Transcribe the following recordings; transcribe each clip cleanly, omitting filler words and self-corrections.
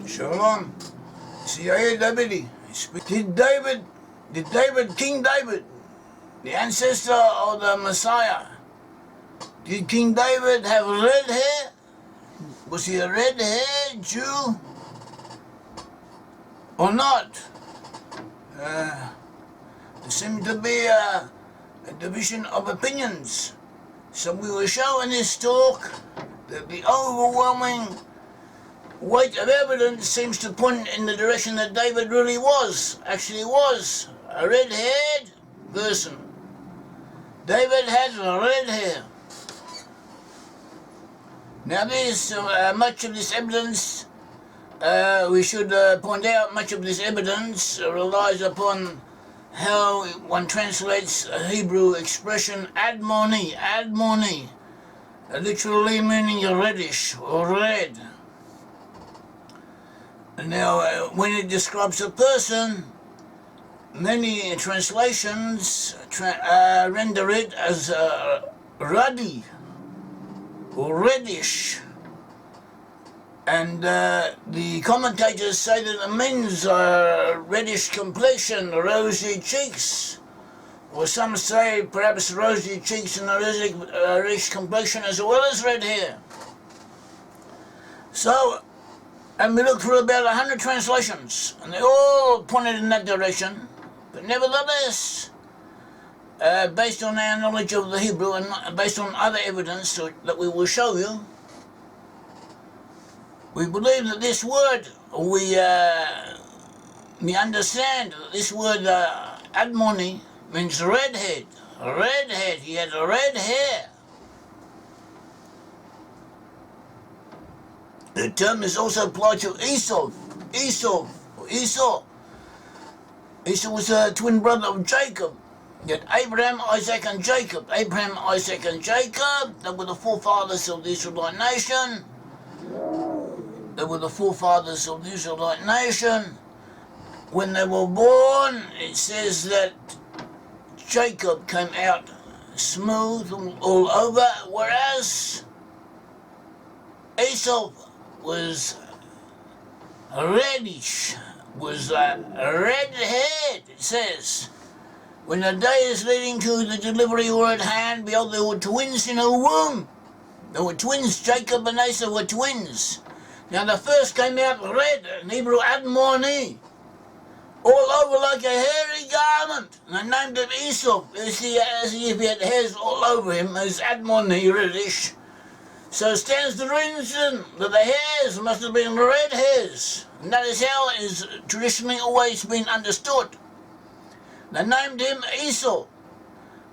Shalom. See, Yair Davidiy. King David, the ancestor of the Messiah, did King David have red hair? Was he a red-haired Jew or not? There seems to be a division of opinions. So we will show in this talk that the overwhelming weight of evidence seems to point in the direction that David actually was a red-haired person. David had red hair. Now there's much of this evidence, we should point out, much of this evidence relies upon how one translates a Hebrew expression admoni, literally meaning reddish or red. Now, when it describes a person, many translations render it as ruddy or reddish. And the commentators say that it means reddish complexion, rosy cheeks. Or some say perhaps rosy cheeks and a reddish complexion as well as red hair. So, and we looked through about 100 translations, and they all pointed in that direction. But nevertheless, based on our knowledge of the Hebrew and based on other evidence that we will show you, we believe that this word, we understand that this word admoni means redhead. Redhead, he had red hair. The term is also applied to Esau. Esau was a twin brother of Jacob. Yet Abraham, Isaac, and Jacob. Abraham, Isaac, and Jacob, they were the forefathers of the Israelite nation. When they were born, it says that Jacob came out smooth all over, whereas Esau was reddish, was red-haired, it says. When the days leading to the delivery were at hand, behold, there were twins in her womb. There were twins, Jacob and Esau were twins. Now the first came out red, in Hebrew admoni, all over like a hairy garment. And they named it Esau, as if he had hairs all over him, as admoni, reddish. So it stands to reason that the hairs must have been red hairs. And that is how it is traditionally always been understood. They named him Esau.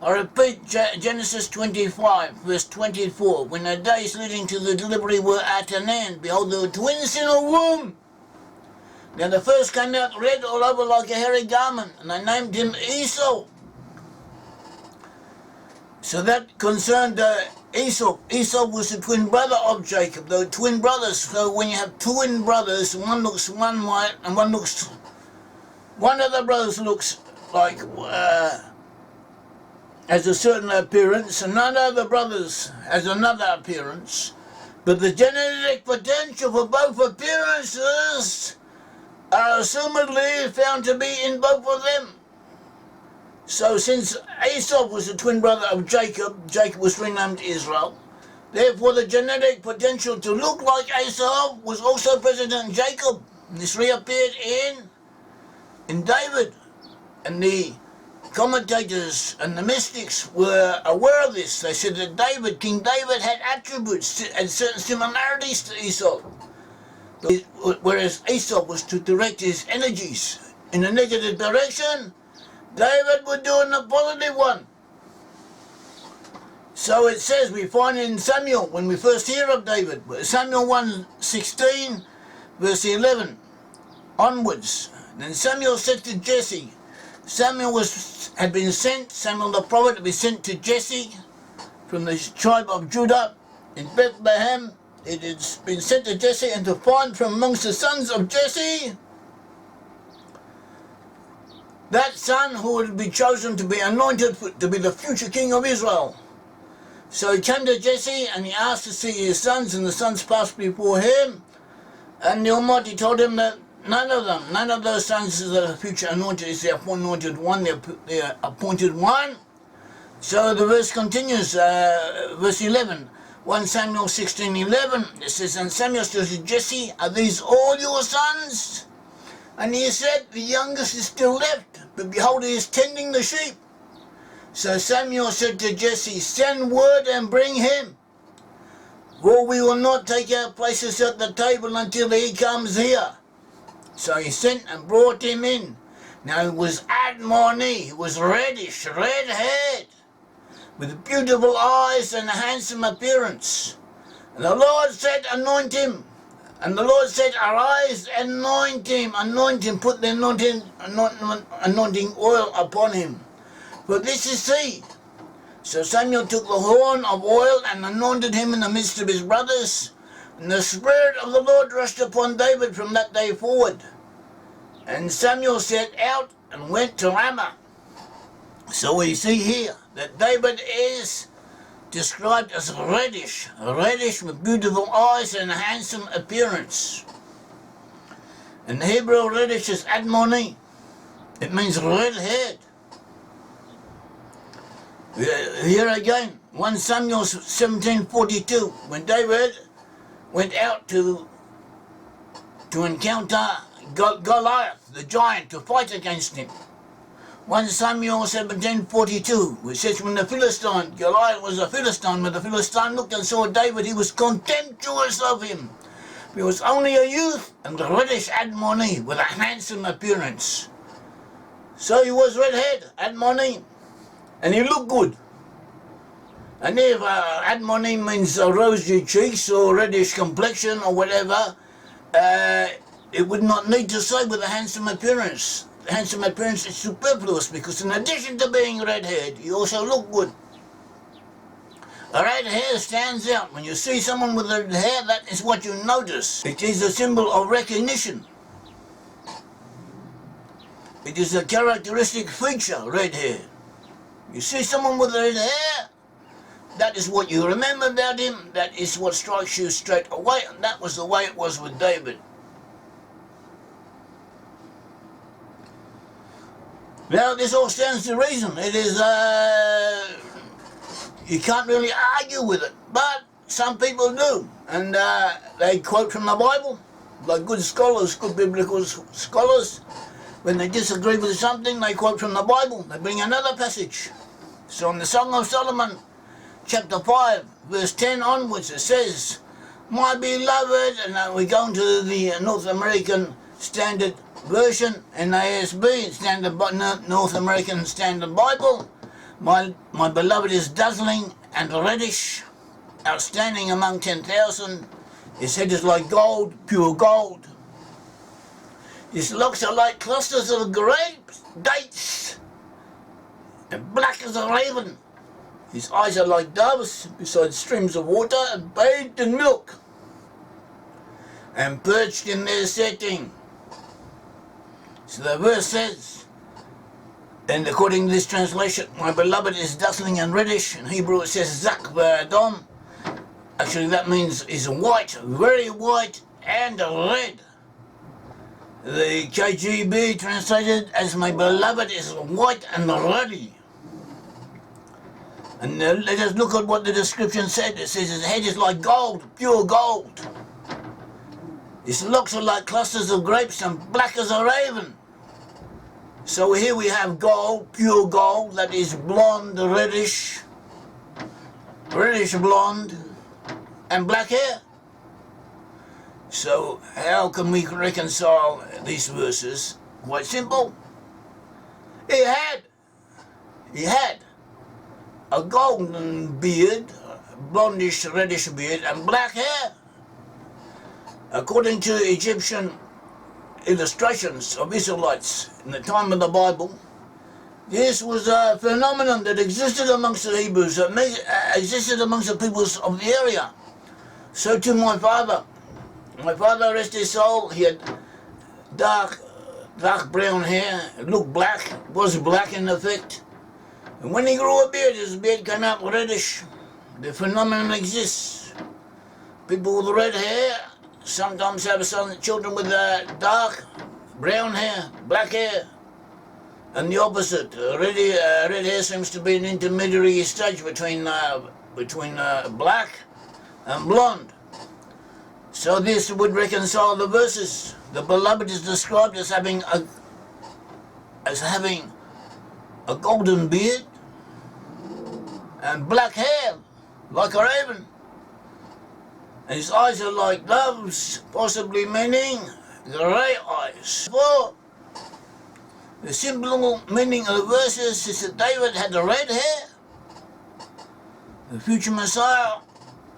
I repeat, Genesis 25, verse 24. When the days leading to the delivery were at an end, behold, there were twins in a womb. Now the first came out red all over like a hairy garment, and they named him Esau. So that concerned Esau. Esau was the twin brother of Jacob. They were twin brothers. So when you have twin brothers, one looks one white, and one of the brothers looks like has a certain appearance, and none of the brothers has another appearance. But the genetic potential for both appearances are assumedly found to be in both of them. So since Esau was the twin brother of Jacob, Jacob was renamed Israel. Therefore the genetic potential to look like Esau was also present in Jacob. This reappeared in David. And the commentators and the mystics were aware of this. They said that King David had attributes and certain similarities to Esau. Whereas Esau was to direct his energies in a negative direction, David would do in a positive one. So it says, we find in Samuel, when we first hear of David, Samuel 1:16, verse 11, onwards. Then Samuel said to Jesse, Samuel had been sent, Samuel the prophet had been sent to Jesse from the tribe of Judah in Brit-Am. It has been sent to Jesse, and to find from amongst the sons of Jesse that son who would be chosen to be anointed to be the future king of Israel. So he came to Jesse and he asked to see his sons, and the sons passed before him. And the Almighty told him that none of those sons of the future anointed is the anointed one, the appointed one. So the verse continues, verse 11, 1 Samuel 16:11. It says, and Samuel said to Jesse, are these all your sons? And he said, the youngest is still left, but behold, he is tending the sheep. So Samuel said to Jesse, send word and bring him, for we will not take our places at the table until he comes here. So he sent and brought him in. Now it was Admoni, he was reddish, red-haired, with beautiful eyes and a handsome appearance. And the Lord said, anoint him. And the Lord said, arise, anoint him, put the anointing oil upon him. For this is he. So Samuel took the horn of oil and anointed him in the midst of his brothers. And the Spirit of the Lord rushed upon David from that day forward. And Samuel set out and went to Ramah. So we see here that David is described as reddish with beautiful eyes and a handsome appearance. In Hebrew, reddish is admoni. It means red-haired. Here again, 1 Samuel 17:42, when David went out to encounter Goliath, the giant, to fight against him. 1 Samuel 17:42, which says when the Philistine, Goliath was a Philistine, when the Philistine looked and saw David, he was contemptuous of him. He was only a youth and reddish admoni with a handsome appearance. So he was red-haired, admoni, and he looked good. And if admoni means rosy cheeks or reddish complexion or whatever, it would not need to say with a handsome appearance. The handsome appearance is superfluous because in addition to being red-haired, you also look good. A red hair stands out. When you see someone with red hair, that is what you notice. It is a symbol of recognition. It is a characteristic feature, red hair. You see someone with red hair, that is what you remember about him. That is what strikes you straight away, and that was the way it was with David. Now, this all stands to reason. It is, you can't really argue with it, but some people do. And they quote from the Bible, like good scholars, good biblical scholars. When they disagree with something, they quote from the Bible. They bring another passage. So in the Song of Solomon, chapter 5, verse 10 onwards, it says, my beloved, and we go into the North American Standard Version, NASB, North American Standard Bible. My beloved is dazzling and reddish, outstanding among 10,000. His head is like gold, pure gold. His locks are like clusters of grapes, dates, and black as a raven. His eyes are like doves beside streams of water, and bathed in milk, and perched in their setting. So the verse says, and according to this translation, my beloved is dazzling and reddish. In Hebrew it says zak v'adom. Actually that means is white, very white and red. The KJV translated as my beloved is white and ruddy. And let us look at what the description said. It says his head is like gold, pure gold. His locks are like clusters of grapes and black as a raven. So here we have gold, pure gold, that is blonde, reddish blonde, and black hair. So how can we reconcile these verses? Quite simple. He had a golden beard, blondish, reddish beard, and black hair. According to Egyptian illustrations of Israelites in the time of the Bible, this was a phenomenon that existed amongst the Hebrews, that existed amongst the peoples of the area. So too my father, rest his soul, he had dark brown hair, looked black, was black in effect. And when he grew a beard, his beard came out reddish. The phenomenon exists. People with red hair sometimes have some children with dark brown hair, black hair, and the opposite. Red hair seems to be an intermediary stage between black and blonde. So this would reconcile the verses. The beloved is described as having a golden beard and black hair, like a raven. And his eyes are like doves, possibly meaning grey eyes. For the simple meaning of the verses is that David had red hair. The future Messiah,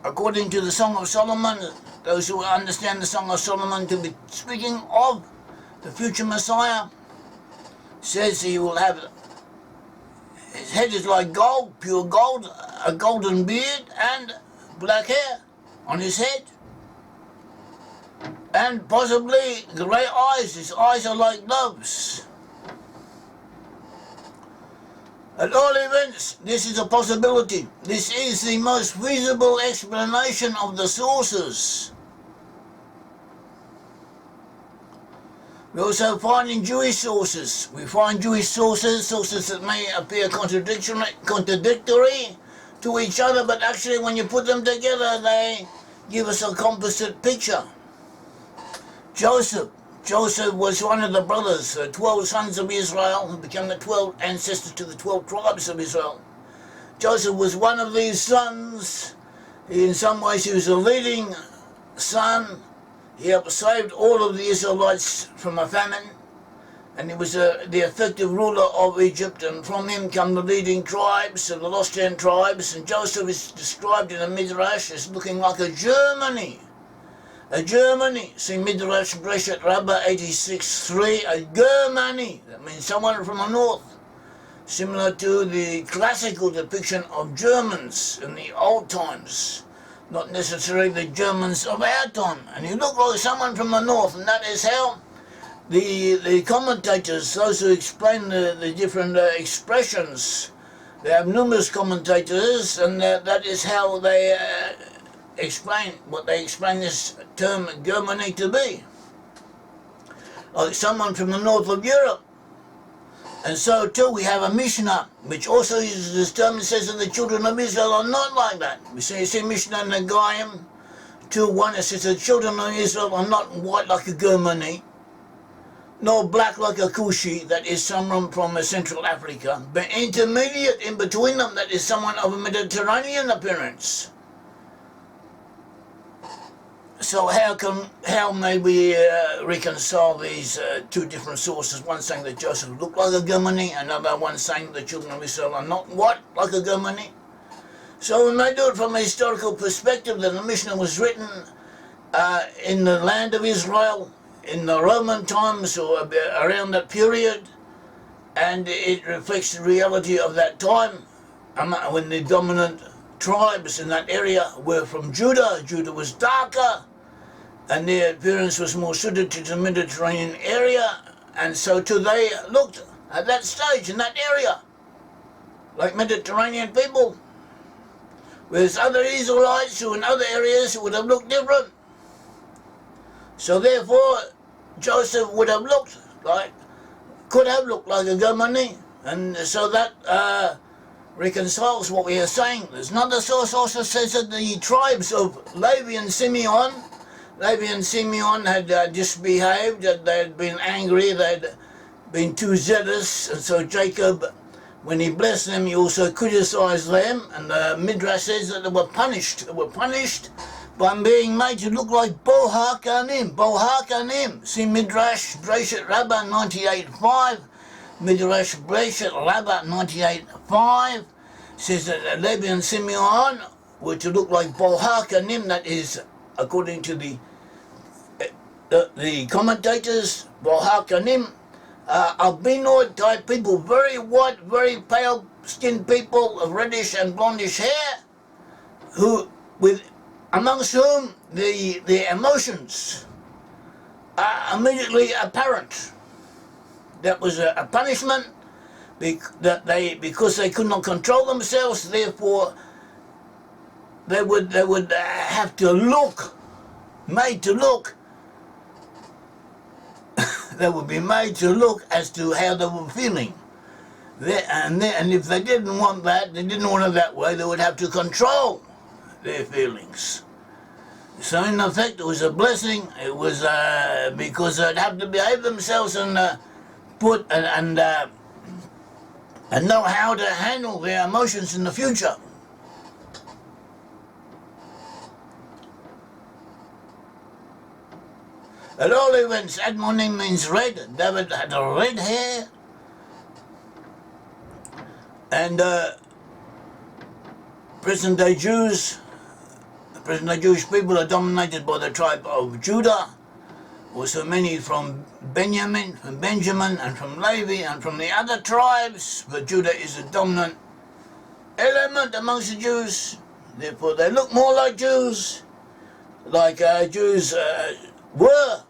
according to the Song of Solomon, those who understand the Song of Solomon to be speaking of the future Messiah, says he will have, his head is like gold, pure gold, a golden beard and black hair on his head. And possibly grey eyes, his eyes are like doves. At all events, this is a possibility. This is the most feasible explanation of the sources. We also find in Jewish sources. We find Jewish sources that may appear contradictory to each other, but actually when you put them together, they give us a composite picture. Joseph was one of the brothers, 12 sons of Israel, who became the 12 ancestors to the 12 tribes of Israel. Joseph was one of these sons. In some ways he was a leading son. He helped save all of the Israelites from a famine, and he was the effective ruler of Egypt, and from him come the leading tribes, the lost 10 tribes, and Joseph is described in a Midrash as looking like a Germany. A Germany, see Midrash Breshet Rabbah 86:3, a Germany, that means someone from the north, similar to the classical depiction of Germans in the old times, not necessarily the Germans of our time. And you look like someone from the north, and that is how the commentators, those who explain the different expressions, they have numerous commentators, and that is how they explain this term Germany to be. Like someone from the north of Europe. And so too we have a Mishnah, which also uses this term and says that the children of Israel are not like that. We see Mishnah in Nagayim 2:1, it says the children of Israel are not white like a Germany, nor black like a Kushi, that is someone from Central Africa, but intermediate in between them, that is someone of a Mediterranean appearance. So how may we reconcile these two different sources? One saying that Joseph looked like a Germany, another one saying the children of Israel are not what like a Germany. So we may do it from a historical perspective that the Mishnah was written in the land of Israel in the Roman times or around that period, and it reflects the reality of that time when the dominant tribes in that area were from Judah. Judah was darker, and their appearance was more suited to the Mediterranean area, and so too they looked at that stage in that area like Mediterranean people, whereas other Israelites who in other areas would have looked different. So therefore Joseph could have looked like a Germany, and so that reconciles what we are saying. There's another source also says that the tribes of Levi and Simeon had disbehaved, that they had been angry, they had been too zealous, and so Jacob, when he blessed them, he also criticized them, and the Midrash says that they were punished. They were punished by being made to look like Bohakanim. See Midrash Breshet Rabbah 98:5. Midrash Breshet Rabbah 98:5 says that Levi and Simeon were to look like Bohakanim, that is, according to the commentators, Bohakanim, albinoid type people, very white, very pale skinned people of reddish and blondish hair, amongst whom the emotions are immediately apparent. That was a punishment because they could not control themselves. Therefore, they would have to look made to look. They would be made to look as to how they were feeling. And if they didn't want that, they didn't want it that way, they would have to control their feelings. So in effect, it was a blessing. It was because they'd have to behave themselves and and know how to handle their emotions in the future. At all events, admoning means red. David had a red hair. And present-day Jews, the present-day Jewish people are dominated by the tribe of Judah. Also many from Benjamin, and from Levi, and from the other tribes. But Judah is a dominant element amongst the Jews. Therefore, they look more like Jews, like Jews were.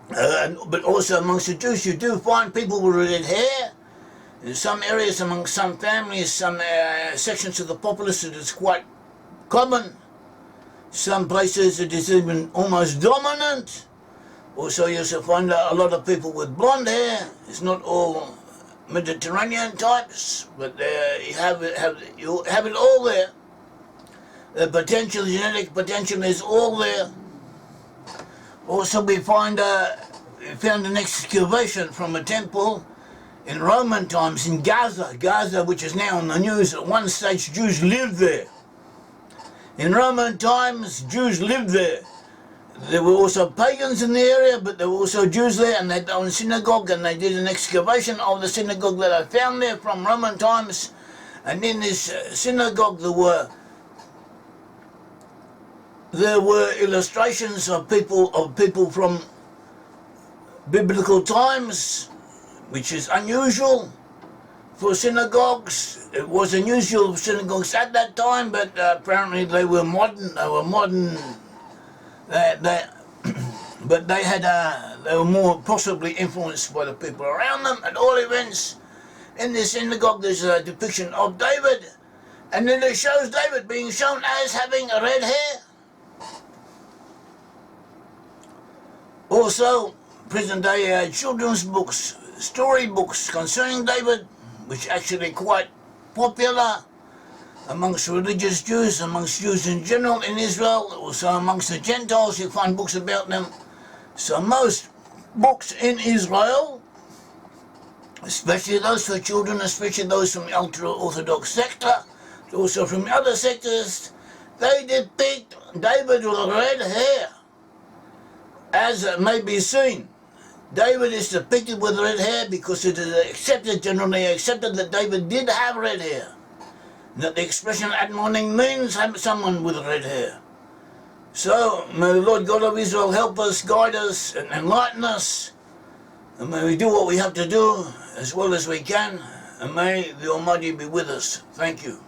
But also amongst the Jews, you do find people with red hair. In some areas, among some families, some sections of the populace, it is quite common. Some places it is even almost dominant. Also, you also find a lot of people with blonde hair. It's not all Mediterranean types, but you have it all there. The potential, genetic potential is all there. Also, we found an excavation from a temple in Roman times in Gaza, which is now on the news. At one stage, Jews lived there. In Roman times, Jews lived there. There were also pagans in the area, but there were also Jews there, and they had their own synagogue, and they did an excavation of the synagogue that I found there from Roman times. And in this synagogue, there were illustrations of people from biblical times, which is unusual for synagogues. It was unusual for synagogues at that time, but apparently they were modern. They were modern. But they were more possibly influenced by the people around them. At all events, in this synagogue, there's a depiction of David, and then it shows David being shown as having a red hair. Also, present-day children's books, storybooks concerning David, which are actually quite popular amongst religious Jews, amongst Jews in general in Israel, also amongst the Gentiles. You find books about them. So most books in Israel, especially those for children, especially those from the ultra-Orthodox sector, also from other sectors, they depict David with red hair, as may be seen. David is depicted with red hair because it is generally accepted that David did have red hair. That the expression admoning means someone with red hair. So may the Lord God of Israel help us, guide us, and enlighten us. And may we do what we have to do as well as we can. And may the Almighty be with us. Thank you.